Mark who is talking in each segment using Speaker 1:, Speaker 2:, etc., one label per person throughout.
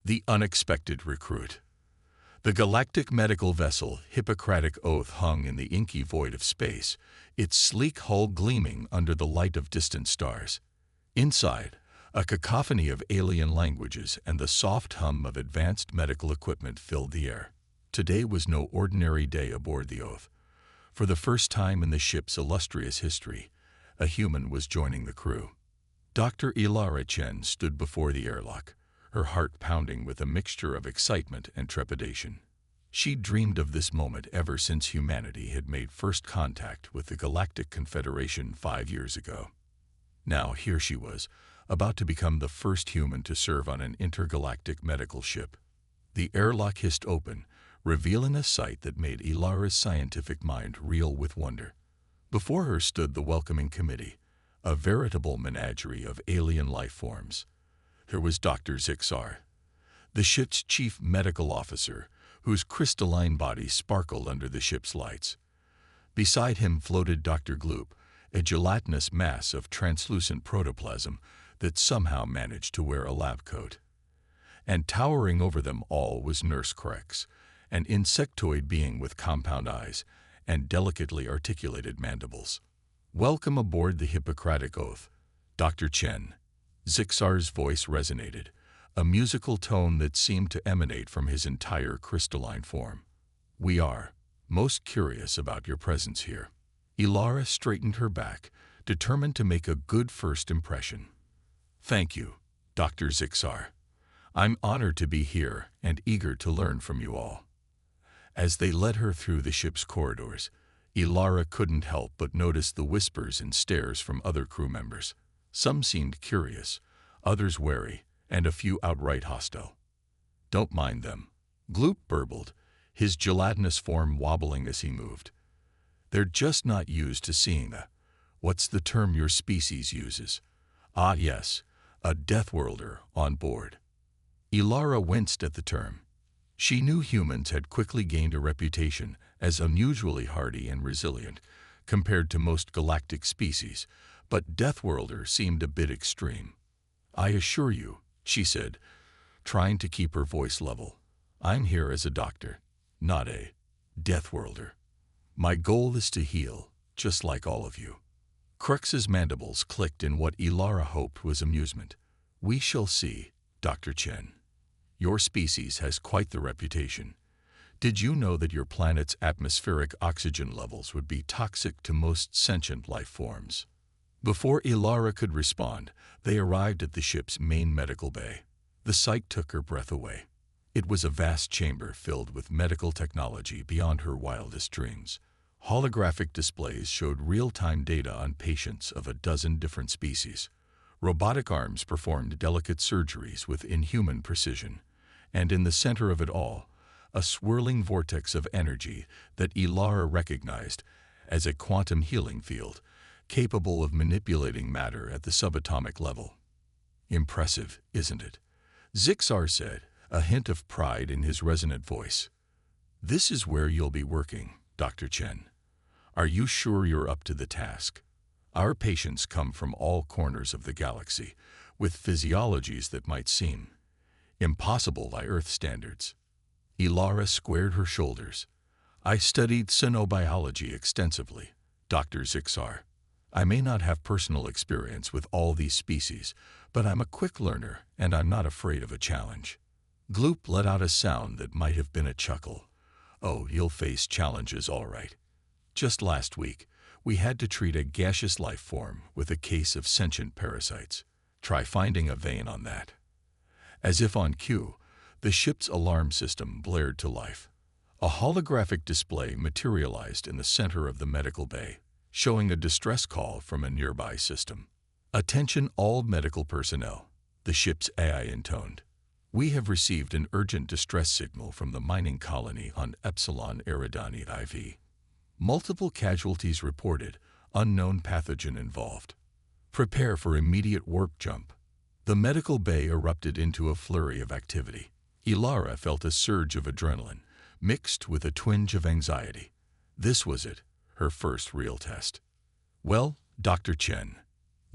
Speaker 1: The unexpected recruit. The galactic medical vessel Hippocratic Oath hung in the inky void of space, its sleek hull gleaming under the light of distant stars. Inside, a cacophony of alien languages and the soft hum of advanced medical equipment filled the air. Today was no ordinary day aboard the Oath. For the first time in the ship's illustrious history, a human was joining the crew. Dr. Ilara Chen stood before the airlock, her heart pounding with a mixture of excitement and trepidation. She'd dreamed of this moment ever since humanity had made first contact with the Galactic Confederation 5 years ago. Now here she was, about to become the first human to serve on an intergalactic medical ship. The airlock hissed open, revealing a sight that made Ilara's scientific mind reel with wonder. Before her stood the welcoming committee, a veritable menagerie of alien life forms. There was Dr. Zixar, the ship's chief medical officer, whose crystalline body sparkled under the ship's lights. Beside him floated Dr. Gloop, a gelatinous mass of translucent protoplasm that somehow managed to wear a lab coat. And towering over them all was Nurse Krex, an insectoid being with compound eyes and delicately articulated mandibles. "Welcome aboard the Hippocratic Oath, Dr. Chen." Zixar's voice resonated, a musical tone that seemed to emanate from his entire crystalline form. "We are most curious about your presence here." Ilara straightened her back, determined to make a good first impression. "Thank you, Dr. Zixar. I'm honored to be here and eager to learn from you all." As they led her through the ship's corridors, Ilara couldn't help but notice the whispers and stares from other crew members. Some seemed curious, others wary, and a few outright hostile. "Don't mind them," Gloop burbled, his gelatinous form wobbling as he moved. "They're just not used to seeing what's the term your species uses? Ah yes, a Deathworlder on board." Ilara winced at the term. She knew humans had quickly gained a reputation as unusually hardy and resilient compared to most galactic species, but Deathworlder seemed a bit extreme. "I assure you," she said, trying to keep her voice level, "I'm here as a doctor, not a Deathworlder. My goal is to heal, just like all of you." Krex's mandibles clicked in what Ilara hoped was amusement. "We shall see, Dr. Chen. Your species has quite the reputation. Did you know that your planet's atmospheric oxygen levels would be toxic to most sentient life forms?" Before Ilara could respond, they arrived at the ship's main medical bay. The sight took her breath away. It was a vast chamber filled with medical technology beyond her wildest dreams. Holographic displays showed real-time data on patients of a dozen different species. Robotic arms performed delicate surgeries with inhuman precision. And in the center of it all, a swirling vortex of energy that Ilara recognized as a quantum healing field, capable of manipulating matter at the subatomic level. "Impressive, isn't it?" Zixar said, a hint of pride in his resonant voice. "This is where you'll be working, Dr. Chen. Are you sure you're up to the task? Our patients come from all corners of the galaxy, with physiologies that might seem impossible by Earth standards." Ilara squared her shoulders. "I studied xenobiology extensively, Dr. Zixar. I may not have personal experience with all these species, but I'm a quick learner and I'm not afraid of a challenge." Gloop let out a sound that might have been a chuckle. "Oh, you'll face challenges all right. Just last week, we had to treat a gaseous life form with a case of sentient parasites. Try finding a vein on that." As if on cue, the ship's alarm system blared to life. A holographic display materialized in the center of the medical bay, showing a distress call from a nearby system. "Attention all medical personnel," the ship's AI intoned. "We have received an urgent distress signal from the mining colony on Epsilon Eridani IV. Multiple casualties reported, unknown pathogen involved. Prepare for immediate warp jump." The medical bay erupted into a flurry of activity. Ilara felt a surge of adrenaline, mixed with a twinge of anxiety. This was it, her first real test. "Well, Dr. Chen,"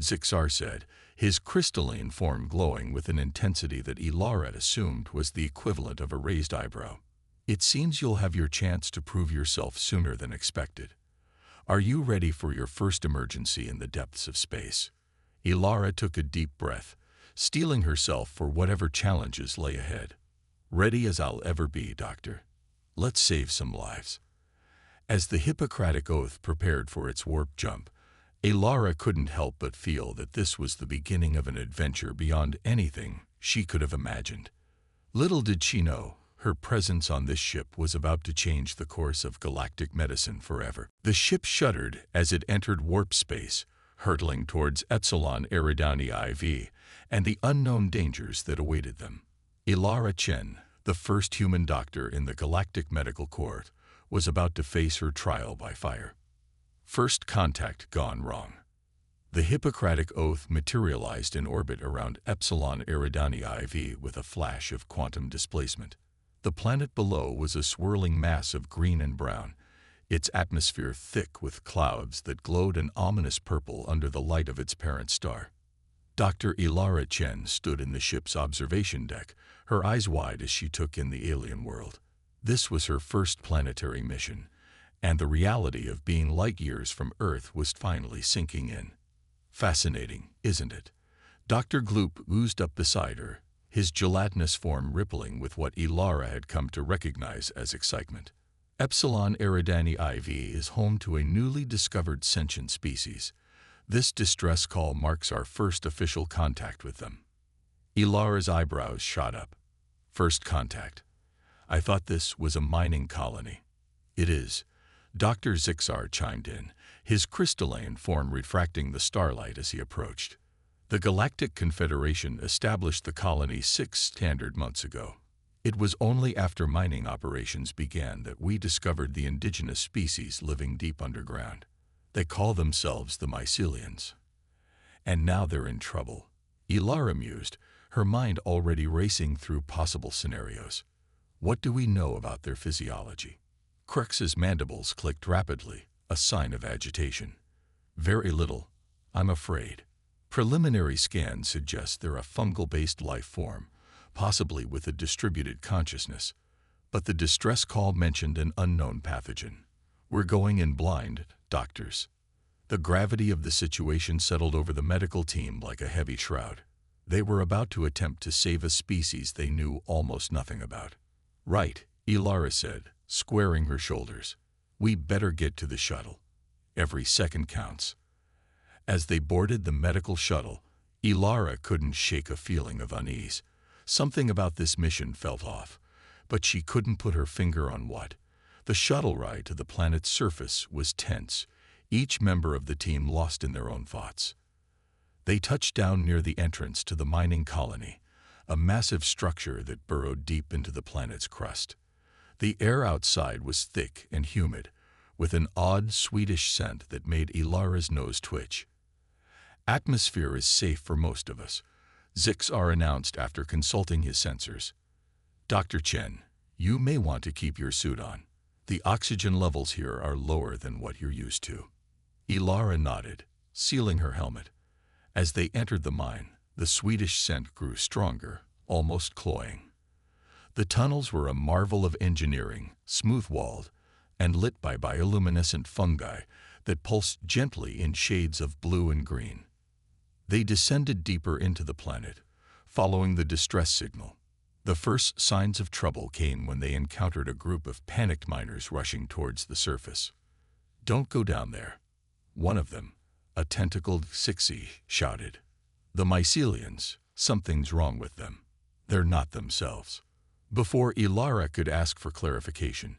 Speaker 1: Zixar said, his crystalline form glowing with an intensity that Ilara assumed was the equivalent of a raised eyebrow. "It seems you'll have your chance to prove yourself sooner than expected. Are you ready for your first emergency in the depths of space?" Ilara took a deep breath, steeling herself for whatever challenges lay ahead. "Ready as I'll ever be, Doctor. Let's save some lives." As the Hippocratic Oath prepared for its warp jump, Ilara couldn't help but feel that this was the beginning of an adventure beyond anything she could have imagined. Little did she know, her presence on this ship was about to change the course of galactic medicine forever. The ship shuddered as it entered warp space, hurtling towards Epsilon Eridani IV and the unknown dangers that awaited them. Ilara Chen, the first human doctor in the Galactic Medical Corps, was about to face her trial by fire. First contact gone wrong. The Hippocratic Oath materialized in orbit around Epsilon Eridani IV with a flash of quantum displacement. The planet below was a swirling mass of green and brown, its atmosphere thick with clouds that glowed an ominous purple under the light of its parent star. Dr. Ilara Chen stood in the ship's observation deck, her eyes wide as she took in the alien world. This was her first planetary mission, and the reality of being light years from Earth was finally sinking in. "Fascinating, isn't it?" Dr. Gloop oozed up beside her, his gelatinous form rippling with what Ilara had come to recognize as excitement. Epsilon Eridani IV is home to a newly discovered sentient species. This distress call marks our first official contact with them. Ilara's eyebrows shot up. "First contact? I thought this was a mining colony." "It is," Dr. Zixar chimed in, his crystalline form refracting the starlight as he approached. "The Galactic Confederation established the colony 6 standard months ago. It was only after mining operations began that we discovered the indigenous species living deep underground. They call themselves the mycelians. And now they're in trouble." Ilara mused, her mind already racing through possible scenarios. "What do we know about their physiology?" Crex's mandibles clicked rapidly, a sign of agitation. "Very little, I'm afraid. Preliminary scans suggest they're a fungal-based life form, possibly with a distributed consciousness, but the distress call mentioned an unknown pathogen. We're going in blind, doctors." The gravity of the situation settled over the medical team like a heavy shroud. They were about to attempt to save a species they knew almost nothing about. "Right," Ilara said, squaring her shoulders. "We better get to the shuttle. Every second counts." As they boarded the medical shuttle, Ilara couldn't shake a feeling of unease. Something about this mission felt off, but she couldn't put her finger on what. The shuttle ride to the planet's surface was tense, each member of the team lost in their own thoughts. They touched down near the entrance to the mining colony, a massive structure that burrowed deep into the planet's crust. The air outside was thick and humid, with an odd sweetish scent that made Ilara's nose twitch. "Atmosphere is safe for most of us," Zixar announced after consulting his sensors. "Dr. Chen, you may want to keep your suit on. The oxygen levels here are lower than what you're used to." Ilara nodded, sealing her helmet. As they entered the mine, the sweetish scent grew stronger, almost cloying. The tunnels were a marvel of engineering, smooth-walled, and lit by bioluminescent fungi that pulsed gently in shades of blue and green. They descended deeper into the planet, following the distress signal. The first signs of trouble came when they encountered a group of panicked miners rushing towards the surface. "Don't go down there," one of them, a tentacled Sixie, shouted. "The mycelians, something's wrong with them. They're not themselves." Before Ilara could ask for clarification,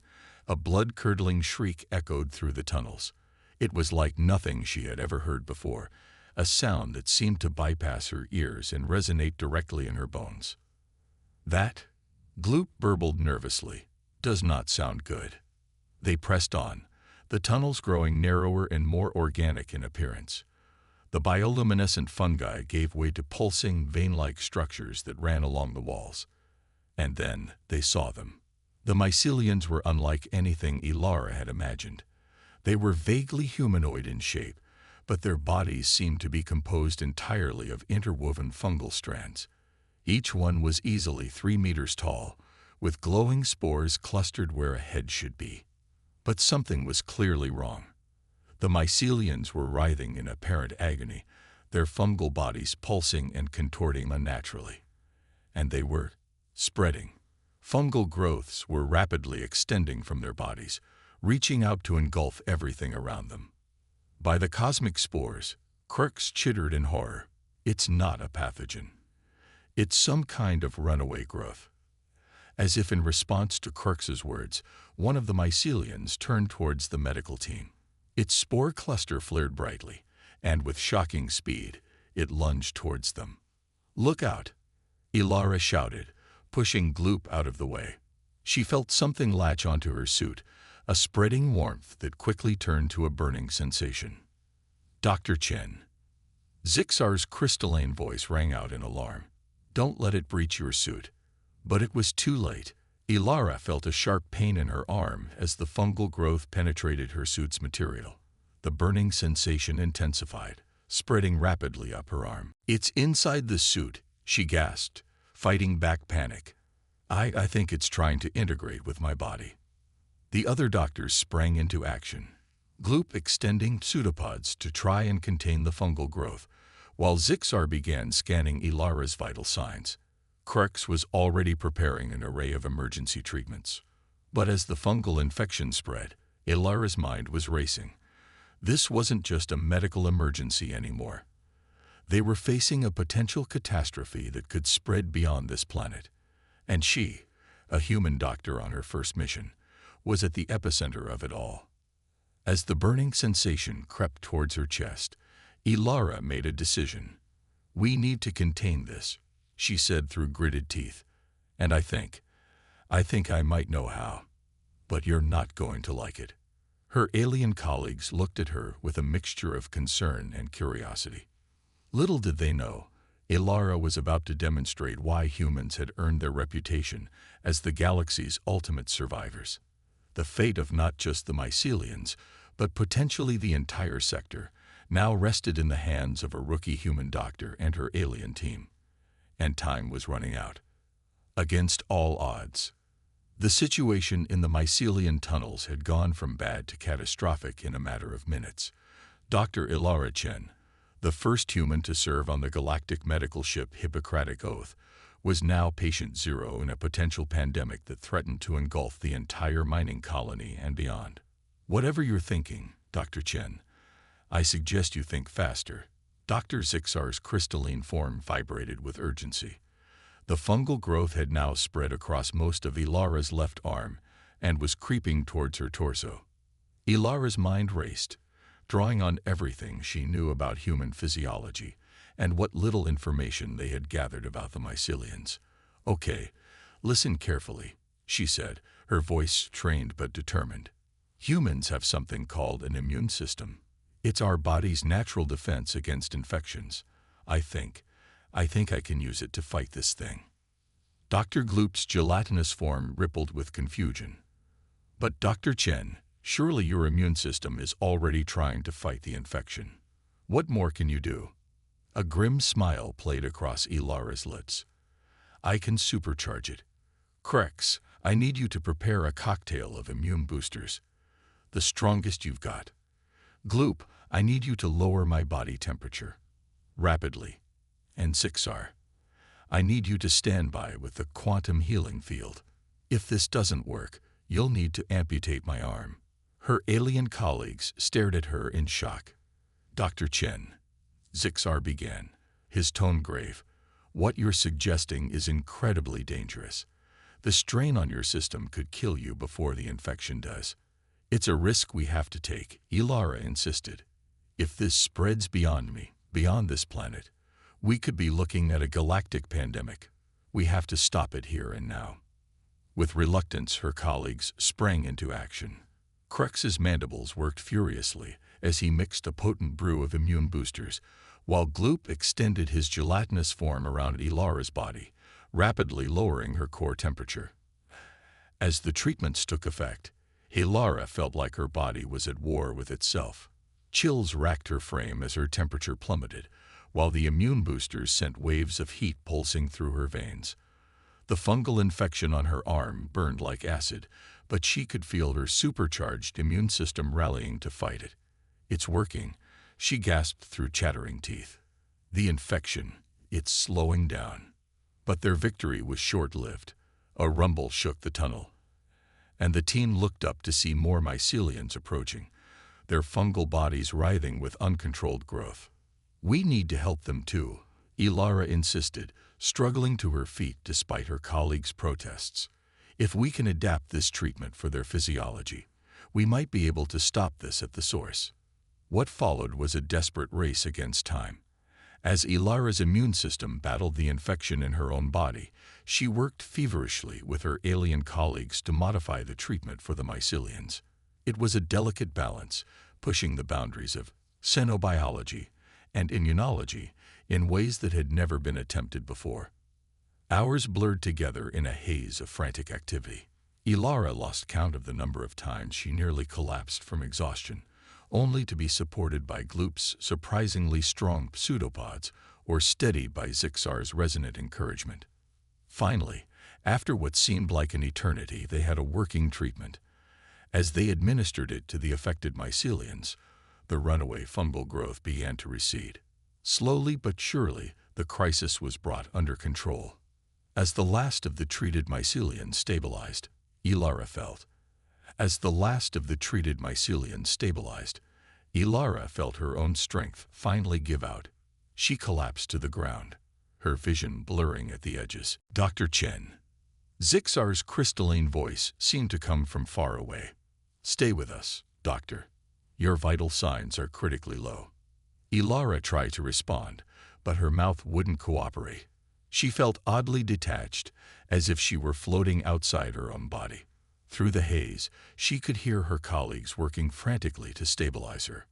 Speaker 1: a blood-curdling shriek echoed through the tunnels. It was like nothing she had ever heard before, a sound that seemed to bypass her ears and resonate directly in her bones. "That," Gloop burbled nervously, "does not sound good." They pressed on, the tunnels growing narrower and more organic in appearance. The bioluminescent fungi gave way to pulsing, vein-like structures that ran along the walls. And then they saw them. The mycelians were unlike anything Ilara had imagined. They were vaguely humanoid in shape, but their bodies seemed to be composed entirely of interwoven fungal strands. Each one was easily 3 meters tall, with glowing spores clustered where a head should be. But something was clearly wrong. The mycelians were writhing in apparent agony, their fungal bodies pulsing and contorting unnaturally. And they were spreading. Fungal growths were rapidly extending from their bodies, reaching out to engulf everything around them. By the cosmic spores, Orcs chittered in horror. It's not a pathogen. It's some kind of runaway growth. As if in response to Orcs' words, one of the mycelians turned towards the medical team. Its spore cluster flared brightly, and with shocking speed, it lunged towards them. "Look out!" Ilara shouted, pushing Gloop out of the way. She felt something latch onto her suit, a spreading warmth that quickly turned to a burning sensation. "Dr. Chen." Zixar's crystalline voice rang out in alarm. "Don't let it breach your suit." But it was too late. Ilara felt a sharp pain in her arm as the fungal growth penetrated her suit's material. The burning sensation intensified, spreading rapidly up her arm. "It's inside the suit," she gasped, fighting back panic. I think it's trying to integrate with my body." The other doctors sprang into action, Gloop extending pseudopods to try and contain the fungal growth, while Zixar began scanning Ilara's vital signs. Orcs was already preparing an array of emergency treatments. But as the fungal infection spread, Ilara's mind was racing. This wasn't just a medical emergency anymore. They were facing a potential catastrophe that could spread beyond this planet. And she, a human doctor on her first mission, was at the epicenter of it all. As the burning sensation crept towards her chest, Ilara made a decision. "We need to contain this," she said through gritted teeth. "And I think I might know how. But you're not going to like it." Her alien colleagues looked at her with a mixture of concern and curiosity. Little did they know, Ilara was about to demonstrate why humans had earned their reputation as the galaxy's ultimate survivors. The fate of not just the mycelians, but potentially the entire sector, now rested in the hands of a rookie human doctor and her alien team. And time was running out. Against all odds, the situation in the mycelian tunnels had gone from bad to catastrophic in a matter of minutes. Dr. Ilara Chen, the first human to serve on the galactic medical ship Hippocratic Oath, was now patient zero in a potential pandemic that threatened to engulf the entire mining colony and beyond. "Whatever you're thinking, Dr. Chen, I suggest you think faster." Dr. Zixar's crystalline form vibrated with urgency. The fungal growth had now spread across most of Ilara's left arm and was creeping towards her torso. Ilara's mind raced, drawing on everything she knew about human physiology and what little information they had gathered about the mycelians. "Okay, listen carefully," she said, her voice trained but determined. "Humans have something called an immune system. It's our body's natural defense against infections. I think I can use it to fight this thing." Dr. Gloop's gelatinous form rippled with confusion. "But Dr. Chen, surely your immune system is already trying to fight the infection. What more can you do?" A grim smile played across Ilara's lips. "I can supercharge it. Orcs, I need you to prepare a cocktail of immune boosters. The strongest you've got. Gloop, I need you to lower my body temperature. Rapidly. And Zixar, I need you to stand by with the quantum healing field. If this doesn't work, you'll need to amputate my arm." Her alien colleagues stared at her in shock. "Dr. Chen," Zixar began, his tone grave, "what you're suggesting is incredibly dangerous. The strain on your system could kill you before the infection does." "It's a risk we have to take," Ilara insisted. "If this spreads beyond me, beyond this planet, we could be looking at a galactic pandemic. We have to stop it here and now." With reluctance, her colleagues sprang into action. Crex's mandibles worked furiously as he mixed a potent brew of immune boosters, while Gloop extended his gelatinous form around Ilara's body, rapidly lowering her core temperature. As the treatments took effect, Ilara felt like her body was at war with itself. Chills racked her frame as her temperature plummeted, while the immune boosters sent waves of heat pulsing through her veins. The fungal infection on her arm burned like acid, but she could feel her supercharged immune system rallying to fight it. "It's working," she gasped through chattering teeth. "The infection, it's slowing down." But their victory was short-lived. A rumble shook the tunnel, and the team looked up to see more mycelians approaching, their fungal bodies writhing with uncontrolled growth. "We need to help them too," Ilara insisted, struggling to her feet despite her colleagues' protests. "If we can adapt this treatment for their physiology, we might be able to stop this at the source." What followed was a desperate race against time. As Ilara's immune system battled the infection in her own body, she worked feverishly with her alien colleagues to modify the treatment for the mycelians. It was a delicate balance, pushing the boundaries of xenobiology and immunology in ways that had never been attempted before. Hours blurred together in a haze of frantic activity. Ilara lost count of the number of times she nearly collapsed from exhaustion, only to be supported by Gloop's surprisingly strong pseudopods or steadied by Zixar's resonant encouragement. Finally, after what seemed like an eternity, they had a working treatment. As they administered it to the affected mycelians, the runaway fungal growth began to recede. Slowly but surely, the crisis was brought under control. As the last of the treated mycelians stabilized, Ilara felt. Ilara felt her own strength finally give out. She collapsed to the ground, her vision blurring at the edges. "Dr. Chen." Zixar's crystalline voice seemed to come from far away. "Stay with us, Doctor. Your vital signs are critically low." Ilara tried to respond, but her mouth wouldn't cooperate. She felt oddly detached, as if she were floating outside her own body. Through the haze, she could hear her colleagues working frantically to stabilize her.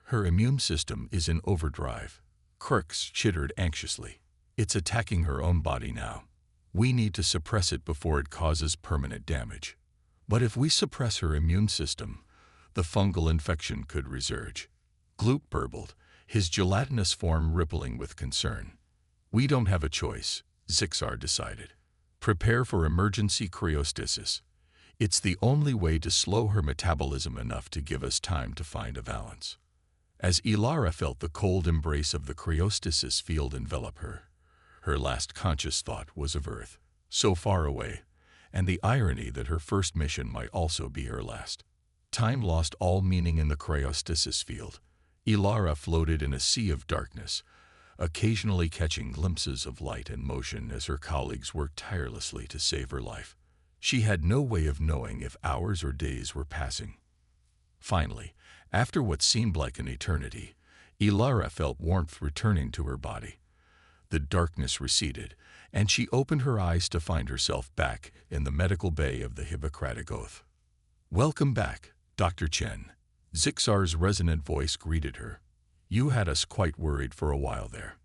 Speaker 1: "Her immune system is in overdrive," Crux chittered anxiously. "It's attacking her own body now. We need to suppress it before it causes permanent damage. But if we suppress her immune system, the fungal infection could resurge." Gloop burbled, his gelatinous form rippling with concern. "We don't have a choice," Zixar decided. "Prepare for emergency cryostasis. It's the only way to slow her metabolism enough to give us time to find a balance." As Ilara felt the cold embrace of the cryostasis field envelop her, her last conscious thought was of Earth, so far away, and the irony that her first mission might also be her last. Time lost all meaning in the cryostasis field. Ilara floated in a sea of darkness, occasionally catching glimpses of light and motion as her colleagues worked tirelessly to save her life. She had no way of knowing if hours or days were passing. Finally, after what seemed like an eternity, Ilara felt warmth returning to her body. The darkness receded, and she opened her eyes to find herself back in the medical bay of the Hippocratic Oath. "Welcome back, Dr. Chen." Zixar's resonant voice greeted her. "You had us quite worried for a while there."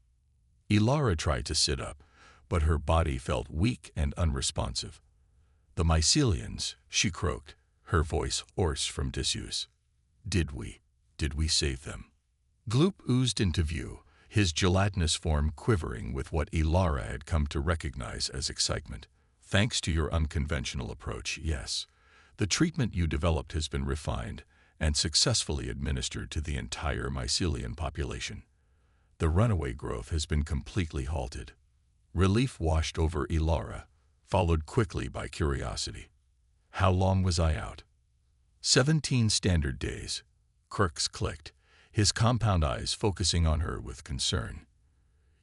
Speaker 1: Ilara tried to sit up, but her body felt weak and unresponsive. "The mycelians," she croaked, her voice hoarse from disuse. Did we save them?" Gloop oozed into view, his gelatinous form quivering with what Ilara had come to recognize as excitement. "Thanks to your unconventional approach, yes. The treatment you developed has been refined and successfully administered to the entire mycelian population. The runaway growth has been completely halted." Relief washed over Ilara, followed quickly by curiosity. "How long was I out?" 17 standard days. Crux clicked, his compound eyes focusing on her with concern.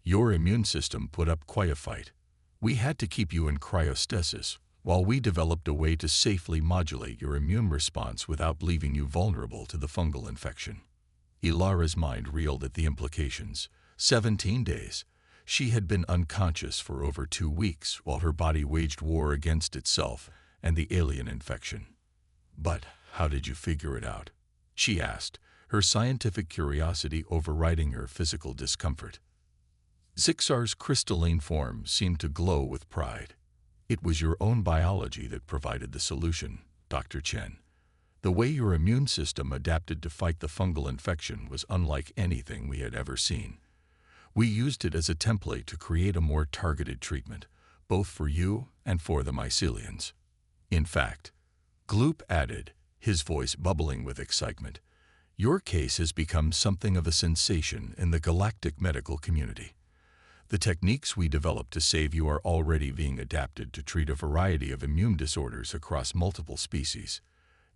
Speaker 1: "Your immune system put up quite a fight. We had to keep you in cryostasis while we developed a way to safely modulate your immune response without leaving you vulnerable to the fungal infection." Ilara's mind reeled at the implications. 17 days. She had been unconscious for over 2 weeks while her body waged war against itself and the alien infection. "But how did you figure it out?" she asked, her scientific curiosity overriding her physical discomfort. Zixar's crystalline form seemed to glow with pride. "It was your own biology that provided the solution, Dr. Chen. The way your immune system adapted to fight the fungal infection was unlike anything we had ever seen. We used it as a template to create a more targeted treatment, both for you and for the mycelians. In fact, Gloop added, his voice bubbling with excitement, your case has become something of a sensation in the galactic medical community. The techniques we developed to save you are already being adapted to treat a variety of immune disorders across multiple species.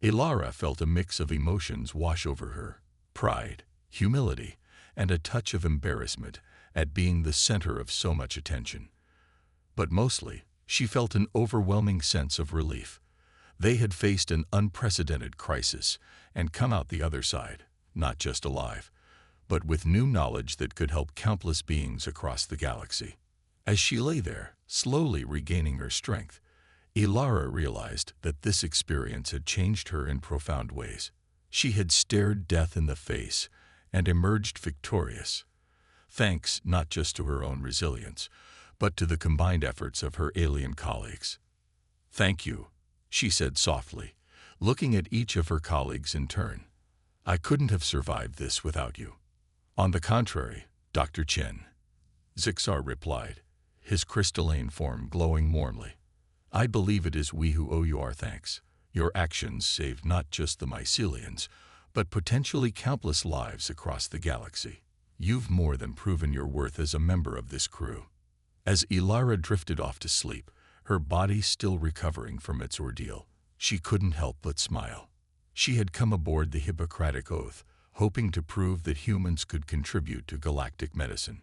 Speaker 1: Ilara felt a mix of emotions wash over her: pride, humility, and a touch of embarrassment at being the center of so much attention. But mostly, she felt an overwhelming sense of relief. They had faced an unprecedented crisis and come out the other side, not just alive, but with new knowledge that could help countless beings across the galaxy. As she lay there, slowly regaining her strength, Ilara realized that this experience had changed her in profound ways. She had stared death in the face and emerged victorious, thanks not just to her own resilience, but to the combined efforts of her alien colleagues. "Thank you," she said softly, looking at each of her colleagues in turn. "I couldn't have survived this without you." "On the contrary, Dr. Chen," Zixar replied, his crystalline form glowing warmly. "I believe it is we who owe you our thanks. Your actions saved not just the mycelians, but potentially countless lives across the galaxy. You've more than proven your worth as a member of this crew." As Ilara drifted off to sleep, her body still recovering from its ordeal, she couldn't help but smile. She had come aboard the Hippocratic Oath, hoping to prove that humans could contribute to galactic medicine.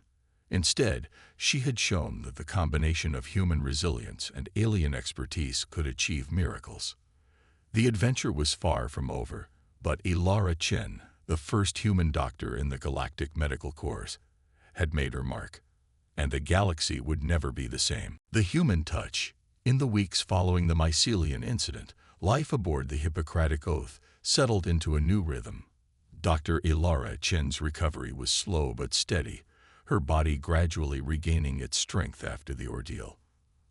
Speaker 1: Instead, she had shown that the combination of human resilience and alien expertise could achieve miracles. The adventure was far from over, but Ilara Chen, the first human doctor in the Galactic Medical Corps, had made her mark, and the galaxy would never be the same. The human touch. In the weeks following the mycelian incident, life aboard the Hippocratic Oath settled into a new rhythm. Dr. Ilara Chen's recovery was slow but steady, her body gradually regaining its strength after the ordeal.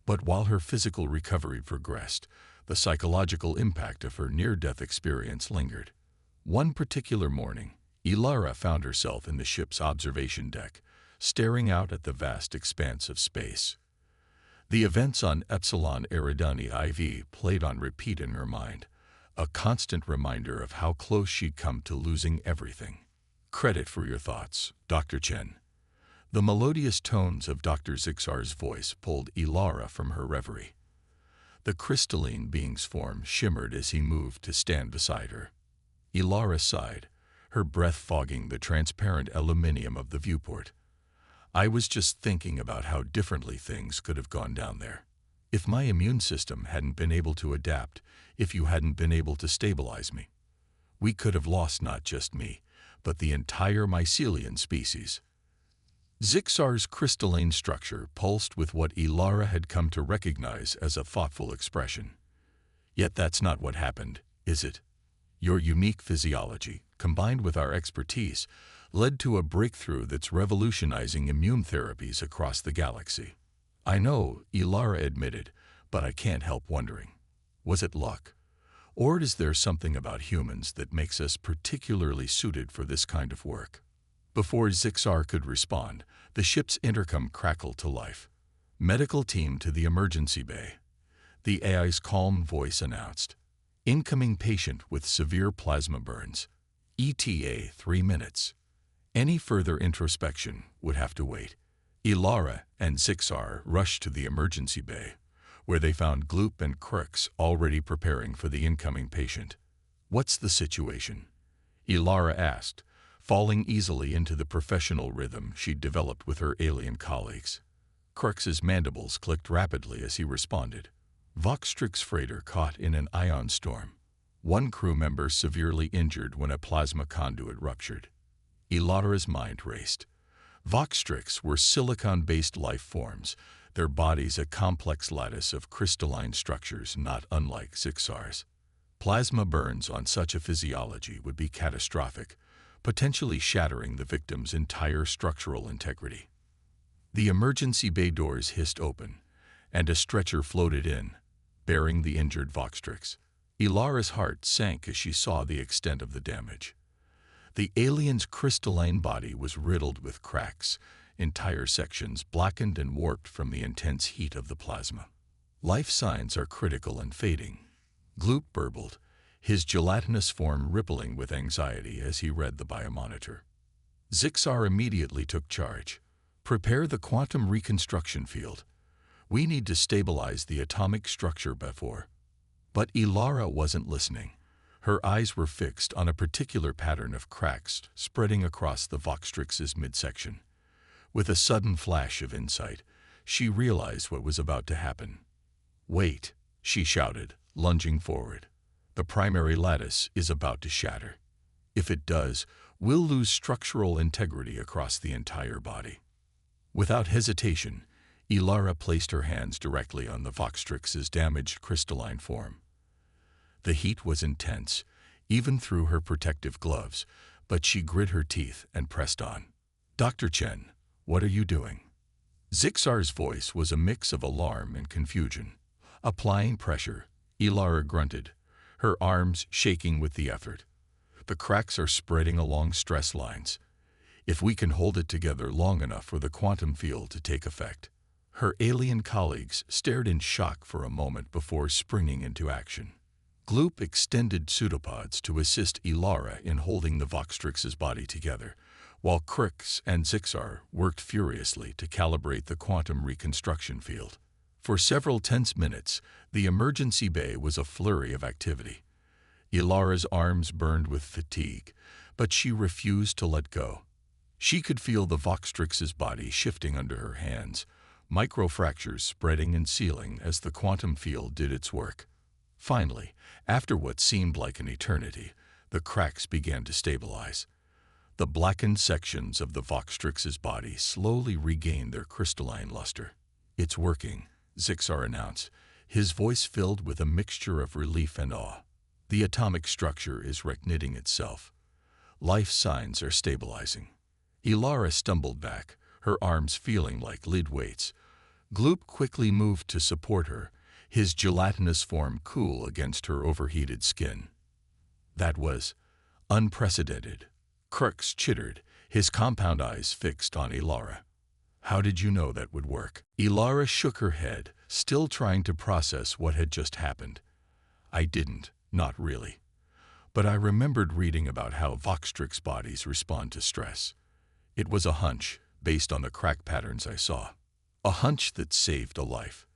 Speaker 1: But while her physical recovery progressed, the psychological impact of her near-death experience lingered. One particular morning, Ilara found herself in the ship's observation deck, staring out at the vast expanse of space. The events on Epsilon Eridani IV played on repeat in her mind, a constant reminder of how close she'd come to losing everything. "Credit for your thoughts, Dr. Chen." The melodious tones of Dr. Zixar's voice pulled Ilara from her reverie. The crystalline being's form shimmered as he moved to stand beside her. Ilara sighed, her breath fogging the transparent aluminium of the viewport. "I was just thinking about how differently things could have gone down there. If my immune system hadn't been able to adapt, if you hadn't been able to stabilize me, we could have lost not just me, but the entire mycelian species." Zixar's crystalline structure pulsed with what Ilara had come to recognize as a thoughtful expression. "Yet that's not what happened, is it? Your unique physiology, combined with our expertise, led to a breakthrough that's revolutionizing immune therapies across the galaxy." "I know," Ilara admitted, "but I can't help wondering. Was it luck? Or is there something about humans that makes us particularly suited for this kind of work?" Before Zixar could respond, the ship's intercom crackled to life. "Medical team to the emergency bay," the AI's calm voice announced. "Incoming patient with severe plasma burns. ETA 3 minutes. Any further introspection would have to wait." Ilara and Zixar rushed to the emergency bay, where they found Gloop and Crux already preparing for the incoming patient. "What's the situation?" Ilara asked, falling easily into the professional rhythm she'd developed with her alien colleagues. Crux's mandibles clicked rapidly as he responded. "Voxtrix freighter caught in an ion storm. One crew member severely injured when a plasma conduit ruptured." Ilara's mind raced. Voxtrix were silicon-based life forms, their bodies a complex lattice of crystalline structures not unlike Zixar's. Plasma burns on such a physiology would be catastrophic, potentially shattering the victim's entire structural integrity. The emergency bay doors hissed open, and a stretcher floated in, bearing the injured Voxtrix. Ilara's heart sank as she saw the extent of the damage. The alien's crystalline body was riddled with cracks, entire sections blackened and warped from the intense heat of the plasma. Life signs are critical and fading, Gloop burbled, his gelatinous form rippling with anxiety as he read the biomonitor. Zixar immediately took charge. Prepare the quantum reconstruction field. We need to stabilize the atomic structure before. But Ilara wasn't listening. Her eyes were fixed on a particular pattern of cracks spreading across the Voxtrix's midsection. With a sudden flash of insight, she realized what was about to happen. "Wait," she shouted, lunging forward. "The primary lattice is about to shatter. If it does, we'll lose structural integrity across the entire body." Without hesitation, Ilara placed her hands directly on the Voxtrix's damaged crystalline form. The heat was intense, even through her protective gloves, but she grit her teeth and pressed on. "Dr. Chen, what are you doing?" Zixar's voice was a mix of alarm and confusion. Applying pressure, Ilara grunted, her arms shaking with the effort. "The cracks are spreading along stress lines. If we can hold it together long enough for the quantum field to take effect." Her alien colleagues stared in shock for a moment before springing into action. Gloop extended pseudopods to assist Ilara in holding the Voxtrix's body together, while Crix and Zixar worked furiously to calibrate the quantum reconstruction field. For several tense minutes, the emergency bay was a flurry of activity. Ilara's arms burned with fatigue, but she refused to let go. She could feel the Voxtrix's body shifting under her hands, microfractures spreading and sealing as the quantum field did its work. Finally, after what seemed like an eternity, the cracks began to stabilize. The blackened sections of the Voxtrix's body slowly regained their crystalline luster. "It's working," Zixar announced, his voice filled with a mixture of relief and awe. "The atomic structure is reknitting itself. Life signs are stabilizing." Ilara stumbled back, her arms feeling like lead weights. Gloop quickly moved to support her, his gelatinous form cool against her overheated skin. "That was unprecedented." Crux chittered, his compound eyes fixed on Ilara. "How did you know that would work?" Ilara shook her head, still trying to process what had just happened. "I didn't, not really. But I remembered reading about how Voxtrix bodies respond to stress. It was a hunch, based on the crack patterns I saw. A hunch that saved a life,"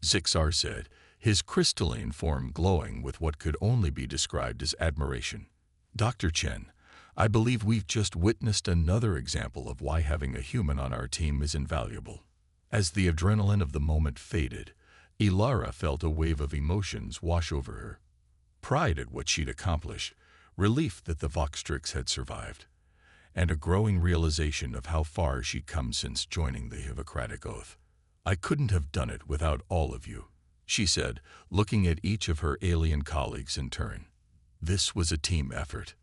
Speaker 1: Zixar said, his crystalline form glowing with what could only be described as admiration. "Dr. Chen, I believe we've just witnessed another example of why having a human on our team is invaluable." As the adrenaline of the moment faded, Ilara felt a wave of emotions wash over her. Pride at what she'd accomplished, relief that the Voxtrix had survived, and a growing realization of how far she'd come since joining the Hippocratic Oath. "I couldn't have done it without all of you," she said, looking at each of her alien colleagues in turn. This was a team effort.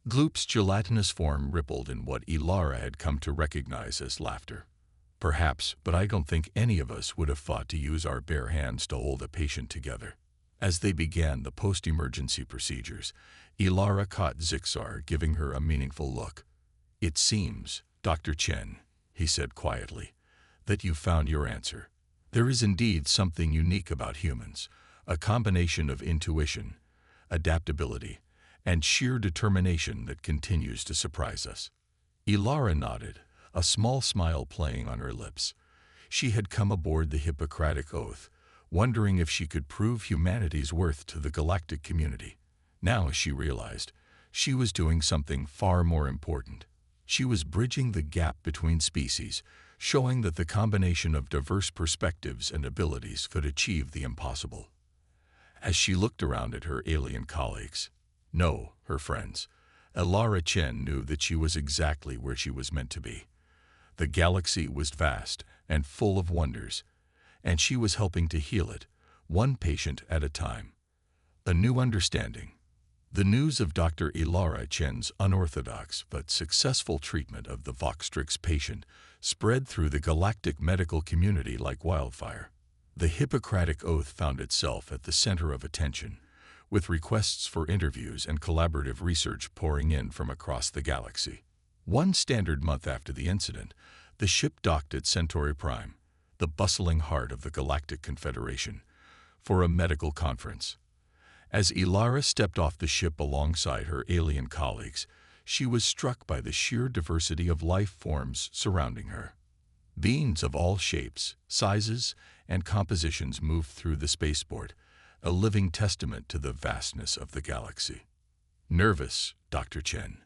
Speaker 1: Gloop's gelatinous form rippled in what Ilara had come to recognize as laughter. "Perhaps, but I don't think any of us would have thought to use our bare hands to hold a patient together." As they began the post-emergency procedures, Ilara caught Zixar, giving her a meaningful look. "It seems, Dr. Chen," he said quietly, "that you found your answer. There is indeed something unique about humans, a combination of intuition, adaptability, and sheer determination that continues to surprise us." Ilara nodded, a small smile playing on her lips. She had come aboard the Hippocratic Oath, wondering if she could prove humanity's worth to the galactic community. Now, she realized, she was doing something far more important. She was bridging the gap between species, showing that the combination of diverse perspectives and abilities could achieve the impossible. As she looked around at her alien colleagues, no, her friends, Ilara Chen knew that she was exactly where she was meant to be. The galaxy was vast and full of wonders, and she was helping to heal it, one patient at a time. A new understanding. The news of Dr. Ilara Chen's unorthodox but successful treatment of the Voxtrix patient spread through the galactic medical community like wildfire. The Hippocratic Oath found itself at the center of attention, with requests for interviews and collaborative research pouring in from across the galaxy. One standard month after the incident, the ship docked at Centauri Prime, the bustling heart of the Galactic Confederation, for a medical conference. As Ilara stepped off the ship alongside her alien colleagues, she was struck by the sheer diversity of life forms surrounding her. Beings of all shapes, sizes, and compositions moved through the spaceport, a living testament to the vastness of the galaxy. "Nervous, Dr. Chen?"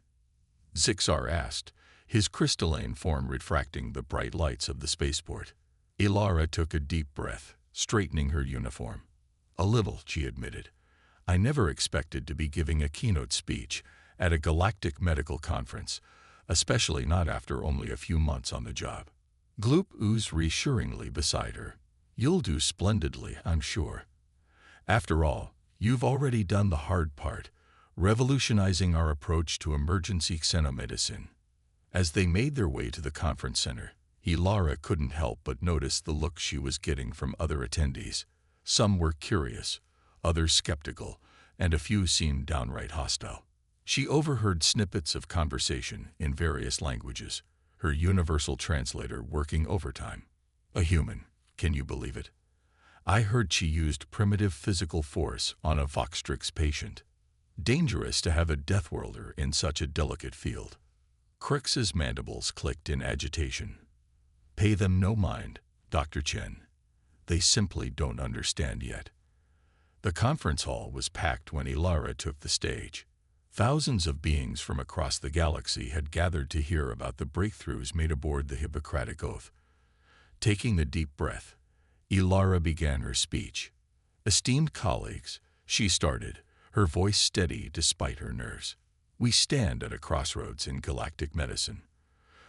Speaker 1: Zixar asked, his crystalline form refracting the bright lights of the spaceport. Ilara took a deep breath, straightening her uniform. "A little," she admitted. "I never expected to be giving a keynote speech at a galactic medical conference, especially not after only a few months on the job." Gloop oozed reassuringly beside her. "You'll do splendidly, I'm sure. After all, you've already done the hard part, revolutionizing our approach to emergency xenomedicine." As they made their way to the conference center, Ilara couldn't help but notice the look she was getting from other attendees. Some were curious, others skeptical, and a few seemed downright hostile. She overheard snippets of conversation in various languages, her universal translator working overtime. "A human, can you believe it? I heard she used primitive physical force on a Voxtrix patient. Dangerous to have a Deathworlder in such a delicate field." Crix's mandibles clicked in agitation. "Pay them no mind, Dr. Chen. They simply don't understand yet." The conference hall was packed when Ilara took the stage. Thousands of beings from across the galaxy had gathered to hear about the breakthroughs made aboard the Hippocratic Oath. Taking a deep breath, Ilara began her speech. "Esteemed colleagues," she started, her voice steady despite her nerves. "We stand at a crossroads in galactic medicine.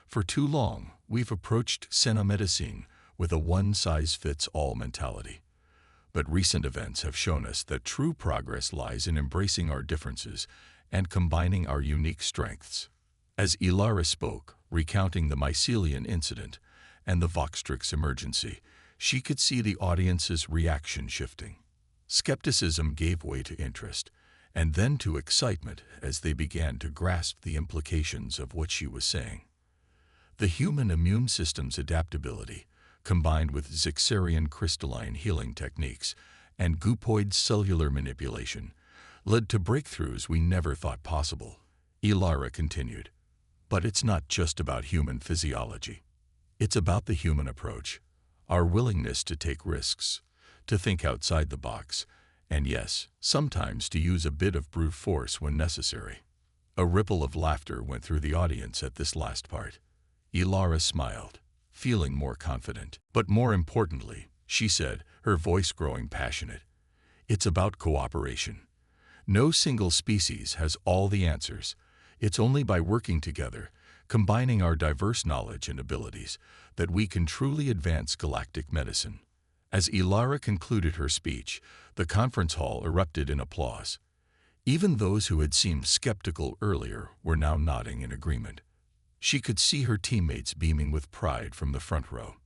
Speaker 1: For too long, we've approached xenomedicine with a one-size-fits-all mentality. But recent events have shown us that true progress lies in embracing our differences and combining our unique strengths." As Ilara spoke, recounting the mycelium incident and the Voxtrix emergency, she could see the audience's reaction shifting. Skepticism gave way to interest, and then to excitement as they began to grasp the implications of what she was saying. The human immune system's adaptability, combined with Zixarian crystalline healing techniques and Goopoid cellular manipulation, led to breakthroughs we never thought possible. Ilara continued. "But it's not just about human physiology. It's about the human approach, our willingness to take risks, to think outside the box, and yes, sometimes to use a bit of brute force when necessary." A ripple of laughter went through the audience at this last part. Ilara smiled, feeling more confident. "But more importantly," she said, her voice growing passionate, "it's about cooperation. No single species has all the answers. It's only by working together, combining our diverse knowledge and abilities, that we can truly advance galactic medicine." As Ilara concluded her speech, the conference hall erupted in applause. Even those who had seemed skeptical earlier were now nodding in agreement. She could see her teammates beaming with pride from the front row.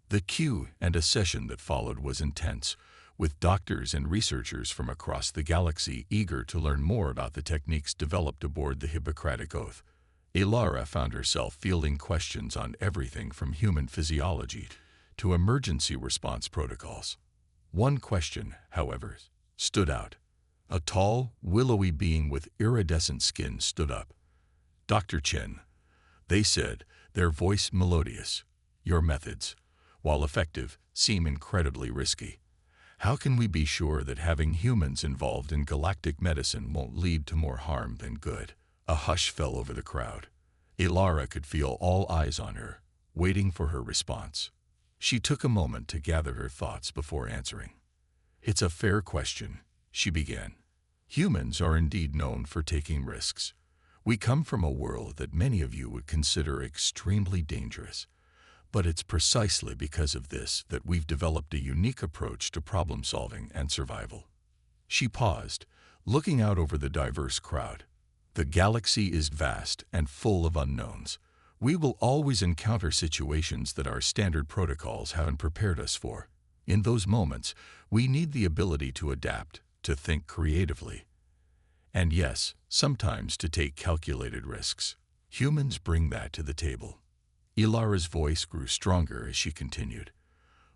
Speaker 1: The queue and a session that followed was intense, with doctors and researchers from across the galaxy eager to learn more about the techniques developed aboard the Hippocratic Oath. Ilara found herself fielding questions on everything from human physiology to emergency response protocols. One question, however, stood out. A tall, willowy being with iridescent skin stood up. "Dr. Chen," they said, their voice melodious, "your methods, while effective, seem incredibly risky. How can we be sure that having humans involved in galactic medicine won't lead to more harm than good?" A hush fell over the crowd. Ilara could feel all eyes on her, waiting for her response. She took a moment to gather her thoughts before answering. "It's a fair question," she began. "Humans are indeed known for taking risks. We come from a world that many of you would consider extremely dangerous. But it's precisely because of this that we've developed a unique approach to problem solving and survival." She paused, looking out over the diverse crowd. "The galaxy is vast and full of unknowns. We will always encounter situations that our standard protocols haven't prepared us for. In those moments, we need the ability to adapt, to think creatively, and yes, sometimes to take calculated risks. Humans bring that to the table. Ilara's voice grew stronger as she continued.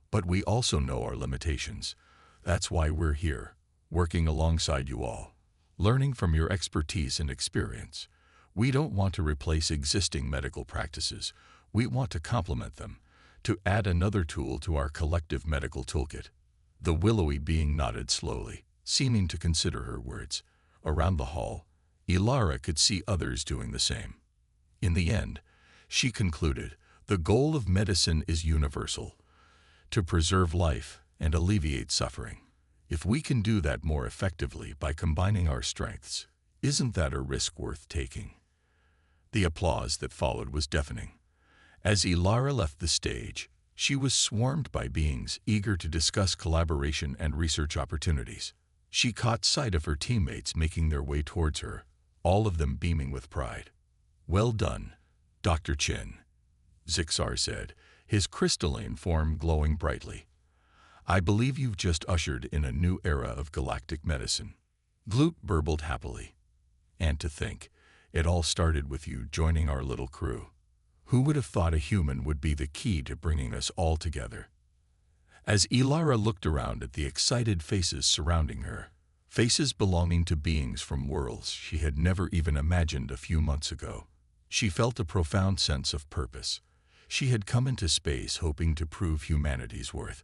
Speaker 1: But we also know our limitations. That's why we're here, working alongside you all, learning from your expertise and experience. We don't want to replace existing medical practices. We want to complement them, to add another tool to our collective medical toolkit. The willowy being nodded slowly, seeming to consider her words. Around the hall, Ilara could see others doing the same. In the end, she concluded, the goal of medicine is universal, to preserve life and alleviate suffering. If we can do that more effectively by combining our strengths, isn't that a risk worth taking? The applause that followed was deafening. As Ilara left the stage, she was swarmed by beings eager to discuss collaboration and research opportunities. She caught sight of her teammates making their way towards her, all of them beaming with pride. "Well done, Dr. Chin," Zixar said, his crystalline form glowing brightly. "I believe you've just ushered in a new era of galactic medicine." Gloop burbled happily. "And to think, it all started with you joining our little crew. Who would have thought a human would be the key to bringing us all together?" As Ilara looked around at the excited faces surrounding her, faces belonging to beings from worlds she had never even imagined a few months ago, she felt a profound sense of purpose. She had come into space hoping to prove humanity's worth,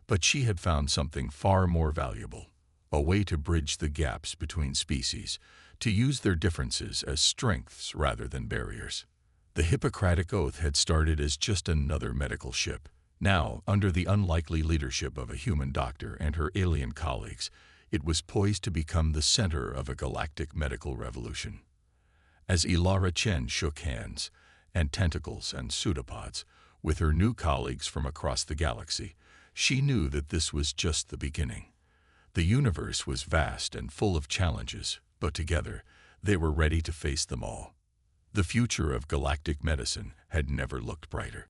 Speaker 1: but she had found something far more valuable, a way to bridge the gaps between species, to use their differences as strengths rather than barriers. The Hippocratic Oath had started as just another medical ship. Now, under the unlikely leadership of a human doctor and her alien colleagues, it was poised to become the center of a galactic medical revolution. As Ilara Chen shook hands, and tentacles and pseudopods, with her new colleagues from across the galaxy, she knew that this was just the beginning. The universe was vast and full of challenges, but together, they were ready to face them all. The future of galactic medicine had never looked brighter.